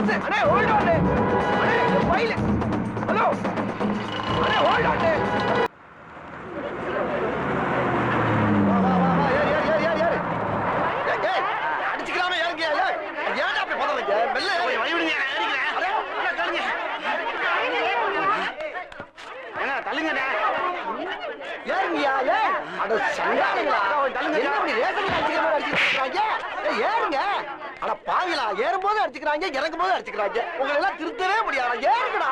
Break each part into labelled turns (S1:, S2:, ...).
S1: Bus அண்ணே hold on அண்ணே file hello அண்ணே ஹோல்ட் ஆன் வா ஏறு அடிச்சுக்கலாமே ஏறுங்க ஏன்டா அப்படி பதறீங்க மெல்ல வழி விடுங்க
S2: என்ன தள்ளுங்கடா
S1: ஏறுங்கயா அட சண்டாளங்களா என்ன அப்படி ரேசன் அடிக்கிற மாதிரி அடிச்சுக்கிறாங்க ஏறுங்க அட பாவிகளா ஏறும்போது அடிச்சுக்கிறாங்க இறங்கும் போது அடிச்சுக்கிறாங்க உங்களை எல்லாம் திருத்தவே முடியாது ஏறுங்கடா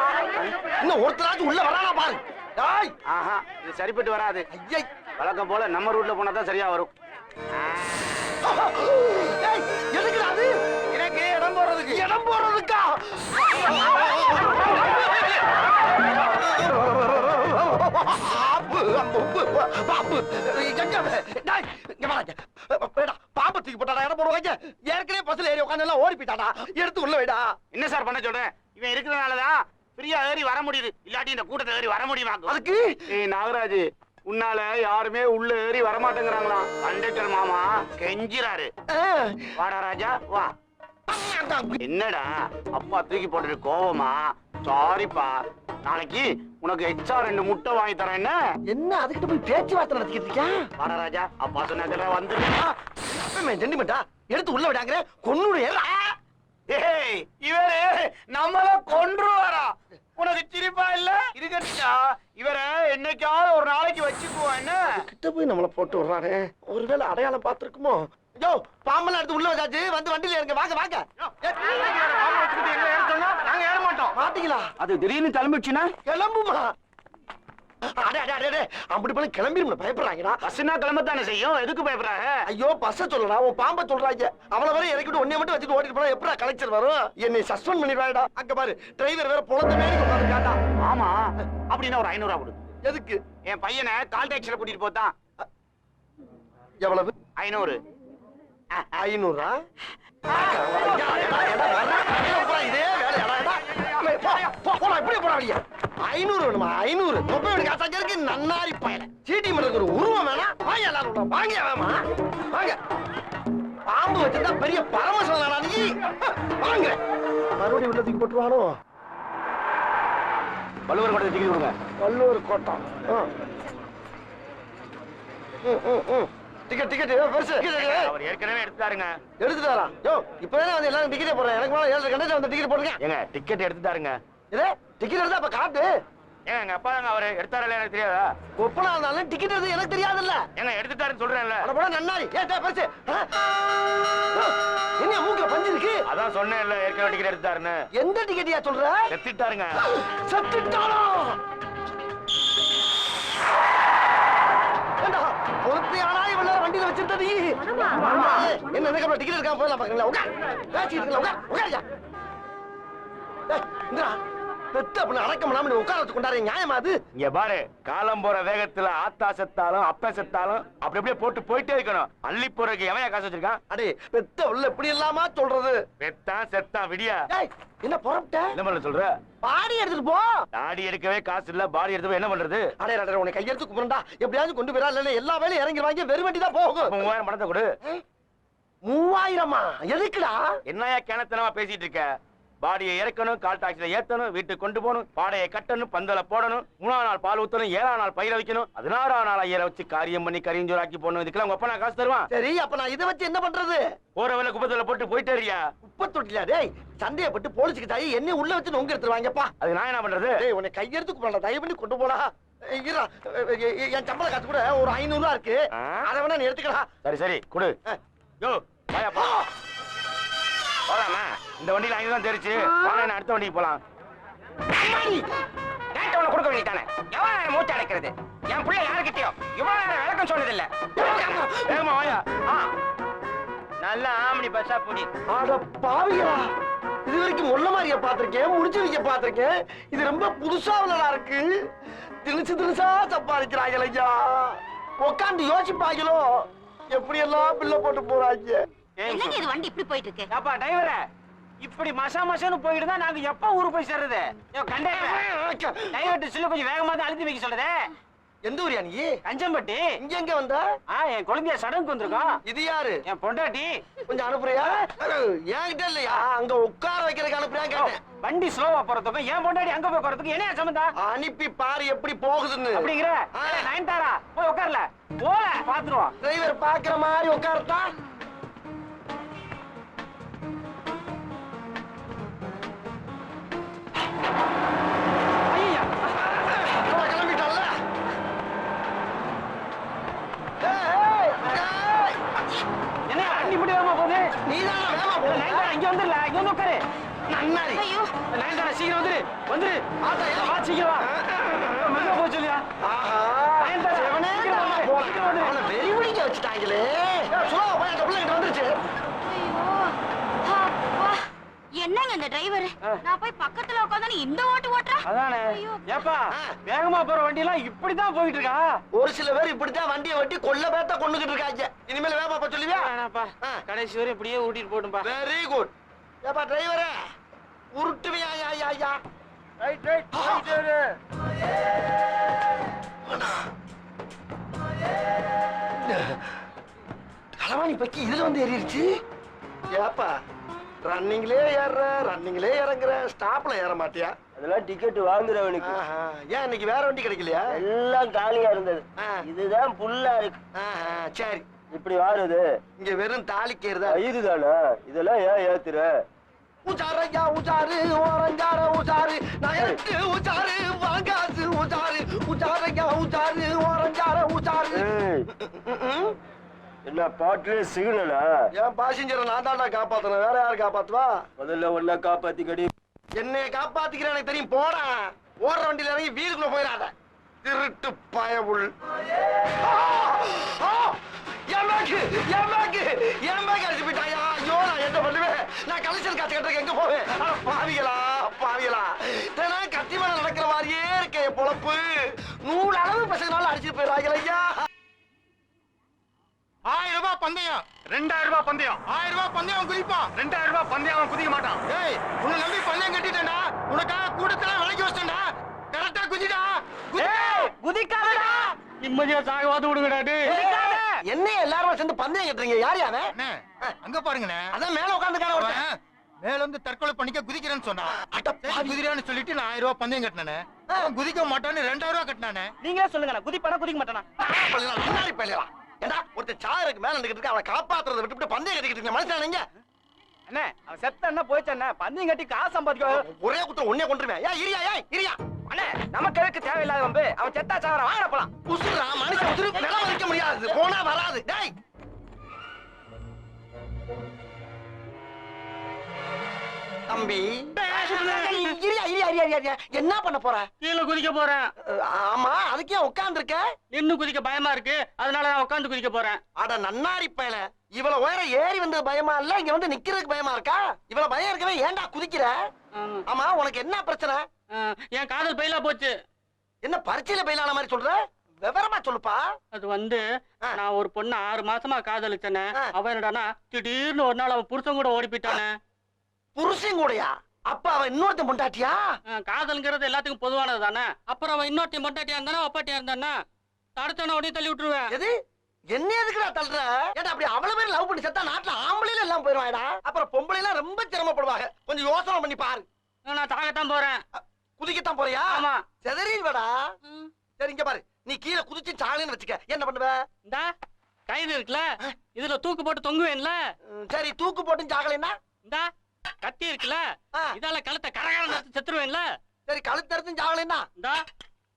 S1: இன்னும் ஒருத்தராச்சும் உள்ள வரானா பாரு டேய்
S2: ஆஹா இது சரிப்பட்டு வராது
S1: ஐயை
S2: வழக்கம் போல நம்ம ரூட்ல போனா தான் சரியா வரும்
S1: டேய் எதுக்குடா அது
S2: எனக்கு இடம் போறதுக்கு
S1: இடம் போறதுக்கா பாம்பு தூக்கி போட்டாடா இடம் போடுவாங்க ஏற்கனவே பஸ்ல ஏறி உட்காந்து எல்லாம் ஓடி போயிட்டாடா எடுத்து உள்ள வைடா
S2: என்ன சார் பண்ண சொல்றேன் இவன் இருக்கிறதுனாலதான் ஃப்ரீயா ஏறி வர முடியுது இல்லாட்டி இந்த கூட்டத்தை ஏறி வர முடியுமா
S1: அதுக்கு
S2: ஏய் நாகராஜ் உன்னால யாருமே உள்ள ஏறி வர மாட்டேங்கிறாங்களாம் கண்டக்டர் மாமா கெஞ்சிராரு வாடா ராஜா வா என்னடா அப்பா தூக்கி போட்டுட்டு கோவமா சாரிப்பா நாளைக்கு உனக்கு எக்ஸ்ட்ரா 2 முட்டை வாங்கி தரேன் என்ன
S1: என்ன அதுக்கிட்ட போய் பேச்சுவார்த்தை நடத்திக்கிட்டு இருக்கியா
S2: வாடா ராஜா அப்பா சொன்னதுல வந்துருக்கா
S1: ஜெண்டிமெண்டா எடுத்து உள்ள விடாங்க கொன்னுடு
S2: ஏய் இவரு நம்மள கொன்றுவாரா உனக்கு சிரிப்பா இல்ல இருக்கட்டா இவரை என்னைக்காவது ஒரு நாளைக்கு வச்சுக்குவோம் என்ன
S1: கிட்ட போய் நம்மள போட்டு விடுறானே ஒருவேளை அடையாளம் பார்த்திருக்குமோ யோ பாம்பெல்லாம் எடுத்து உள்ள வச்சாச்சு வந்து வண்டியில இருங்க வாங்க வாங்க
S2: நாங்க ஏற மாட்டோம்
S1: மாட்டீங்களா
S2: அது திடீர்னு கிளம்பிடுச்சுன்னா
S1: கிளம்புமா அடே அடே அடே அப்படி போல கிளம்பிரும் பயப்படுறாங்கடா
S2: பஸ்னா கிளம்பத்தானே செய்யும் எதுக்கு பயப்படுறாங்க
S1: ஐயோ பஸ்ஸ சொல்லடா உன் பாம்ப சொல்றாங்க அவள வரை இறக்கிட்டு ஒன்னே மட்டும் வச்சுட்டு ஓடிட்டு போனா எப்படா கலெக்டர் வரும் என்னை சஸ்பெண்ட் பண்ணிடுவாடா அங்க பாரு டிரைவர் வேற பொழந்த மேலே உட்கார்ந்து கேட்டா
S2: ஆமா அப்படின்னா ஒரு 500 ரூபாய் கொடு
S1: எதுக்கு
S2: என் பையனை கால் டாக்ஸில கூட்டிட்டு போதான்
S1: எவ்வளவு
S2: 500
S1: 500 இதே வேலையாடா இப்படி போடா 500 வேணுமா 500 தொப்பை காசாக்க இருக்கு நன்னாரி பயல சீட்டி மரத்துக்கு ஒரு உருவம் வேணா வாங்க எல்லாரும் வாங்க வேமா வாங்க பாம்பு வச்சிருந்தா பெரிய பரமசிவனா நீ வாங்க மறுபடியும் உள்ள தூக்கி போட்டுருவானோ
S2: வள்ளுவர் கோட்டை டிக்கெட் கொடுங்க
S1: வள்ளுவர் கோட்டம் டிக்கெட் டிக்கெட் பெருசு
S2: அவர் ஏற்கனவே எடுத்துட்டாருங்க
S1: எடுத்துட்டாரா யோ இப்பதானே வந்து எல்லாரும் டிக்கெட்டே போடுறேன் எனக்கு மேல 7 கண்டக்டர் வந்து டிக்கெட் போடுங்க
S2: ஏங்க டிக்கெட் எடுத்துட்டாருங்க
S1: இதே டிக்கெட் எடுத்தா அப்ப காட்டு
S2: ஏங்க எங்க அப்பா தாங்க அவரு எடுத்தாரல எனக்கு தெரியாதா
S1: ஒப்பனா இருந்தாலும் டிக்கெட் எடுத்து எனக்கு தெரியாதுல்ல
S2: ஏங்க எடுத்துட்டாருன்னு சொல்றேன்ல
S1: அட போடா நன்னாரி ஏ பெருசு என்ன மூக்குல பஞ்சு இருக்கு
S2: அதான் சொன்னேன்ல ஏற்கனவே டிக்கெட் எடுத்தாருன்னு
S1: எந்த டிக்கெட்டியா சொல்ற
S2: எடுத்துட்டாருங்க
S1: செத்துட்டானோ ஏண்டா பொறுத்தையானா இவ்வளவு வண்டியில வச்சிருந்த நீ என்ன எனக்கு டிக்கெட் எடுக்காம போயிடலாம் பாக்குறீங்களா உட்கார் பேசிட்டு இருக்கல உட்கார் உட்காரியா இந்தா பெத்த அப்படி அடக்கம் இல்லாம நீ உட்கார வச்சு கொண்டாரு நியாயமா அது
S2: இங்க பாரு காலம் போற வேகத்துல ஆத்தா செத்தாலும் அப்ப செத்தாலும் அப்படி அப்படியே போட்டு போயிட்டே இருக்கணும் அள்ளி போறதுக்கு எவன் காசு வச்சிருக்கான்
S1: அடே பெத்த உள்ள இப்படி இல்லாம சொல்றது
S2: பெத்தான் செத்தான் விடியா
S1: ஏய் என்ன புறப்பட்ட
S2: என்ன பண்ண சொல்ற
S1: பாடி எடுத்துட்டு போ
S2: தாடி எடுக்கவே காசு இல்ல பாடி எடுத்து போய் என்ன பண்றது
S1: அடே அடே உன்னை கையெடுத்து கும்பிரண்டா எப்படியாவது கொண்டு போயிடா இல்ல எல்லா வேலையும் இறங்கிடுவாங்க வெறும் வண்டி தான் போகும்
S2: 3000 பணத்தை கொடு
S1: 3000 எதுக்குடா
S2: என்னையா கிணத்தனமா பேசிட்டு இருக்க பாடியை இறக்கணும் கால் டாக்ஸில ஏத்தணும் வீட்டுக்கு கொண்டு போகணும் பாடையை கட்டணும் பந்தல போடணும் 3ஆம் நாள் பால் ஊத்தணும் 7ஆம் நாள் பயிர வைக்கணும் 16ஆம் நாள் ஐயரை வச்சு காரியம் பண்ணி கரிஞ்சோராக்கி போடணும் இதுக்கெல்லாம் உங்க அப்பா நான் காசு தருவான்
S1: சரி அப்ப நான் இதை வச்சு என்ன பண்றது
S2: போற வேலை குப்பத்துல போட்டு போயிட்டே இருக்கியா
S1: குப்பை தொட்டில டேய் சந்தேகப்பட்டு போலீஸுக்கு தாயி என்ன உள்ள வச்சு நொங்க எடுத்துருவாங்கப்பா
S2: அது நான் என்ன பண்றது
S1: டேய் உன்னை கையெடுத்து கும்பிரண்டா தயவு பண்ணி கொண்டு போடா இருடா என் சம்பள காசு கூட ஒரு 500 ரூபா இருக்கு அதை வேணா நீ எடுத்துக்கடா
S2: சரி சரி கொடு யோ வாயா போ போலாமா இந்த வண்டியில அங்க தான் தெரிச்சு வாங்க அடுத்த வண்டிக்கு போலாம் கேட்டவன கொடுக்க வேண்டியதானே எவ்வளவு மூச்சு அடைக்கிறது என் பிள்ளை யாருக்கிட்டயோ இவ்வளவு நேரம் விளக்கம் சொன்னது இல்ல வேகமா வாயா நல்ல ஆம்படி பஸ்ஸா புடி
S1: அட பாவியா இது வரைக்கும் முள்ள மாதிரிய பாத்திருக்கேன் முடிச்சு வைக்க பாத்திருக்கேன் இது ரொம்ப புதுசா உள்ளதா இருக்கு திணிச்சா சம்பாதிக்கிறாங்க ஐயா உட்காந்து யோசிப்பாங்களோ எப்படி எல்லாம் பிள்ளை போட்டு போறாங்க
S3: என்னங்க இது வண்டி இப்படி போயிட்டு இருக்கு
S2: அப்பா டிரைவரே இப்படி மசான்னு போயிட்டு தான் நாங்க எப்ப ஊருக்கு போய் சேர்றது கண்டக்டர் டிரைவர் சில்ல கொஞ்சம் வேகமா தான் அழுத்தி வைக்க சொல்றதே
S1: எந்த ஊரியா நீ?
S2: கஞ்சம்பட்டி.
S1: இங்க எங்க வந்த?
S2: என் குழந்தைய சடங்குக்கு வந்திருக்கோம்.
S1: இது யாரு?
S2: என் பொண்டாட்டி.
S1: கொஞ்சம் அனுப்புறியா? என்கிட்ட இல்லையா? அங்க உட்கார வைக்கிறதுக்கு அனுப்புறியா கேட்டேன்.
S2: வண்டி ஸ்லோவா போறதுக்கும் என் பொண்டாட்டி அங்க போய் போறதுக்கு என்ன சம்பந்தம்?
S1: அனுப்பி பாரு எப்படி போகுதுன்னு.
S2: அப்படிங்கிற நயன்தாரா போய் உட்கார்ல போல பாத்துருவோம்.
S1: டிரைவர் பாக்குற மாதிரி உட்காரத்தா?
S2: ஐயா
S1: கிளம்பிட்டால.
S2: என்ன வண்டி இப்படி வேகமா போகுது?
S1: நீதான் வேகமா போ.
S2: நயன்தாரா இங்க வந்துடல, இங்க வந்து உட்காரு.
S1: நன்னாரி.
S2: நயன்தாரா சீக்கிரம் வந்துரு வந்துரு.
S1: ஆத்தா, ஏன்?
S2: வா சீக்கிரம் வா. மெதுவா போக சொல்லியா?
S1: ஆஹா.
S2: நயன்தாரா,
S1: சிவனே
S2: சீக்கிரம்
S1: தானா
S2: வந்துரு,
S1: போலாம்.
S2: சீக்கிரம் வந்துரு.
S1: அவனை வெறி பிடிக்க வச்சுட்டாங்களே. சுலா போய் அந்த பிள்ளைகிட்ட வந்துருச்சு.
S4: என்னங்க இந்த டிரைவர் நான் போய் பக்கத்துல உட்காந்து இந்த ஓட்டு ஓட்டுறா.
S2: அதானே. ஏப்பா வேகமா போற வண்டி எல்லாம் இப்படிதான் போயிட்டு இருக்கா?
S1: ஒரு சில பேர் இப்படித்தான் வண்டியை வட்டி கொல்ல பேத்த கொண்டுகிட்டு இருக்காங்க. இனிமேல் வேகமா போக சொல்லுவியா?
S2: வேணாப்பா, கடைசி வரை இப்படியே ஓட்டிட்டு போட்டும்பா.
S1: Very good. ஏப்பா டிரைவரே உருட்டுவியா? ஐயா
S5: ரைட் ரைட்
S1: களவாணி பக்கி இதுல வந்து ஏறிடுச்சு. ஏப்பா ரன்னிங்லே ஏறுற, ரன்னிங்லே இறங்குற, ஸ்டாப்ல ஏற மாட்டியா?
S5: அதெல்லாம் டிக்கெட் வாங்குறவனுக்கு.
S1: ஆஹா. ஏன் இன்னைக்கு வேற வண்டி கிடைக்கலையா?
S5: எல்லாம் காலியா இருந்தது.
S1: ஆ.
S5: இதுதான் புல்லா இருக்கு.
S1: ஆஹா, சரி.
S5: இப்படி வாருது.
S1: இங்க வெறும் தாலிக்கேறுதா?
S5: இதுதானே. இதெல்லாம் ஏன் ஏத்துற?
S1: உச்சாரையா உச்சாரு ஓரஞ்சார உச்சாரு நயட்டு உச்சாரு வாங்காசு உச்சாரு உச்சாரையா உச்சாரு ஓரஞ்சார உச்சாரு.
S5: ஏய், என்ன பாட்டுல சிக்னலா?
S1: என் பாசஞ்சரை நான் தான்டா காப்பாத்தணும், வேற யாரு காப்பாத்துவா?
S5: முதல்ல ஒன்னா காப்பாத்திக்கடி.
S1: என்னைய காப்பாத்திக்கிற எனக்கு தெரியும். போடா, ஓடுற வண்டியில இறங்கி வீட்டுக்குள்ள போயிடாத திருட்டு பயவுள். என் பேக் அடிச்சு போயிட்டாயா? ஐயோ நான் என்ன பண்ணுவேன்? நான் கலெக்ஷன் காசு கட்டுறதுக்கு எங்க போவேன்? பாவிகளா பாவிகளா, தினம் கத்தி மேல நடக்கிற மாதிரியே இருக்க என் பொழப்பு. 100 அளவு பசங்களால அடிச்சுட்டு போயிடுறாங்க ஐயா.
S6: 1000 ரூபாய் பந்தயம், 2000 ரூபாய் பந்தயம், 1000 ரூபாய் பந்தயம் அவன் குதிப்பான், 2000 ரூபாய் பந்தயம் அவன் குதிக்க மாட்டான். ஏய், உன்னை நம்பி பந்தயம் கட்டிட்டேன்டா, உனக்காக கூட்டத்துல விலைக்கு வச்சிட்டேன்டா, கரெக்டா குதிடா.
S2: குதிக்காதடா, நிம்மதியா சாகவாது விடுங்கடா.
S1: என்ன எல்லாரும் சேர்ந்து பந்தயம் கட்டுறீங்க? யார் யாரு?
S6: அண்ணே, அங்க பாருங்கண்ணே.
S1: அதான் மேல உட்காந்துக்கான
S6: அவன் மேல வந்து தற்கொலை பண்ணிக்க குதிக்கிறேன்னு சொன்னான். குதிரான்னு சொல்லிட்டு நான் 1000 ரூபாய் பந்தயம் கட்டினானே. அவன் குதிக்க மாட்டான்னு 2000 ரூபாய் கட்டினானே.
S2: நீங்களே சொல்லுங்க, குதிப்பானா குதிக்க மாட்டானா?
S1: முன்னாடி போயிடலாம். ஏண்டா ஒருத்தர் சாருக்கு மேல நின்னுக்கிட்டு அவனை காப்பாத்துறதை விட்டுவிட்டு பந்தயம் கட்டிக்கிட்டு இருக்க மனுஷனானீங்க?
S2: அண்ணே, அவன் செத்த என்ன போயிச்சண்ணே, பந்தயம் கட்டி காசு சம்பாதிக்க
S1: ஒரே குத்தம் ஒன்னே கொண்டுருவேன். ஏன் இரியா?
S2: அண்ணே, நமக்கு எதுக்கு தேவையில்லாத வம்பு? அவன் செத்தா சாவற, வாங்க போலாம்.
S1: உசுரா மனுஷன் உசுரு நிலம் வைக்க முடியாது, போனா வராது. டேய் தம்பி, இரியா. என்ன பண்ண போற?
S2: கீழே குதிக்க போறேன்.
S1: ஆமா, அதுக்கே உட்கார்ந்து இருக்க?
S2: நின்னு குதிக்க பயமா இருக்கு, அதனால நான் உட்கார்ந்து குதிக்க போறேன்.
S1: அட நன்னாரி பயல, இவ்வளவு உயரம் ஏறி வந்தது பயமா இல்ல, இங்க வந்து நிக்கிறதுக்கு பயமா இருக்கா? இவ்வளவு பயம் இருக்கவே ஏன்டா குதிக்கிற? ஆமா, உனக்கு என்ன பிரச்சனை?
S2: என் காதல் பயிலா போச்சு.
S1: என்ன பரீட்சையில பயிலான மாதிரி சொல்ற? விவரமா சொல்லுப்பா.
S2: அது வந்து நான் ஒரு பொண்ணு 6 மாசமா காதலிச்சேனே. அவன் என்னடானா திடீர்னு ஒரு நாள் அவன் புருஷன் கூட ஓடி போயிட்டானே.
S1: புருஷன் கூடயா? அப்ப அவன் இன்னொருத்தன் பொண்டாட்டியா?
S2: காதல்ங்கிறது எல்லாத்துக்கும் பொதுவானது தானே. அப்புறம் அவன் இன்னொருத்தையும் பொண்டாட்டியா இருந்தானா அப்பாட்டியா இருந்தானா தடுத்தான உடனே தள்ளி விட்டுருவேன்.
S1: எது என்ன எதுக்குடா தள்ளுற? ஏடா அப்படி அவ்வளவு பேர் லவ் பண்ணி செத்தா நாட்டுல ஆம்பளையில எல்லாம் போயிருவாடா. அப்புறம் பொம்பளை எல்லாம் ரொம்ப சிரமப்படுவாங்க. கொஞ்சம் யோசனை பண்ணி பாரு.
S2: நான் சாகத்தான் போறேன்.
S1: குதிக்கத்தான் போறியா?
S2: ஆமா.
S1: செதறிடுவடா. சரி இங்க பாரு, நீ கீழே குதிச்சு சாகலன்னு வச்சுக்க, என்ன பண்ணுவ?
S2: இந்த கயிறு இருக்குல்ல, இதுல தூக்கு போட்டு தொங்குவேன்ல.
S1: சரி, தூக்கு போட்டு சாகலைன்னா?
S2: இந்த கத்தி இருக்குல்ல, இதால கழுத்தை கரகர செத்துருவேன்ல.
S1: சரி, கழுத்தறுத்தும் சாகலைன்னா?
S2: இந்த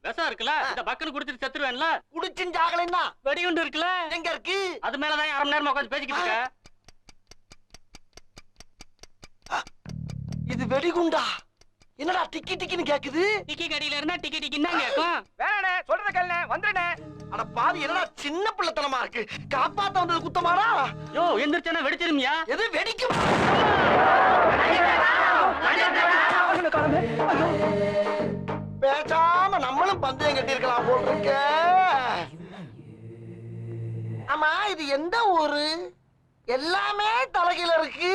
S2: விஷம் இருக்குல்ல, இந்த பக்கன்னு குடிச்சிட்டு செத்துருவேன்ல.
S1: குடிச்சும் சாகலைன்னா?
S2: வெடிகுண்டு இருக்குல்ல,
S1: எங்க இருக்கு?
S2: அது மேலதான் 1/2 மணி நேரமா உட்காந்து பேசிக்கிட்டு இருக்க.
S1: இது வெடிகுண்டா? என்னடா டிக்கி டிக்கின்னு கேக்குது?
S2: டிக்கி கடியில இருந்தா டிக்கி டிக்கின்னு தான் கேட்கும். வேணானே, சொல்றத கேளுனே, வந்துடுனே.
S1: அட பாவி, என்னடா சின்ன பிள்ளைத்தனமா இருக்கு. காப்பாத்த வந்தது குத்தமாடா?
S2: யோ, எந்திரச்சனா வெடிச்சிருமியா?
S1: எது வெடிக்கும்? பேசாம நம்மளும் பந்தயம் கட்டி இருக்கலாம் போல் இருக்க. ஆமா, இது எந்த ஊரு? எல்லாமே தலைகீழ இருக்கு.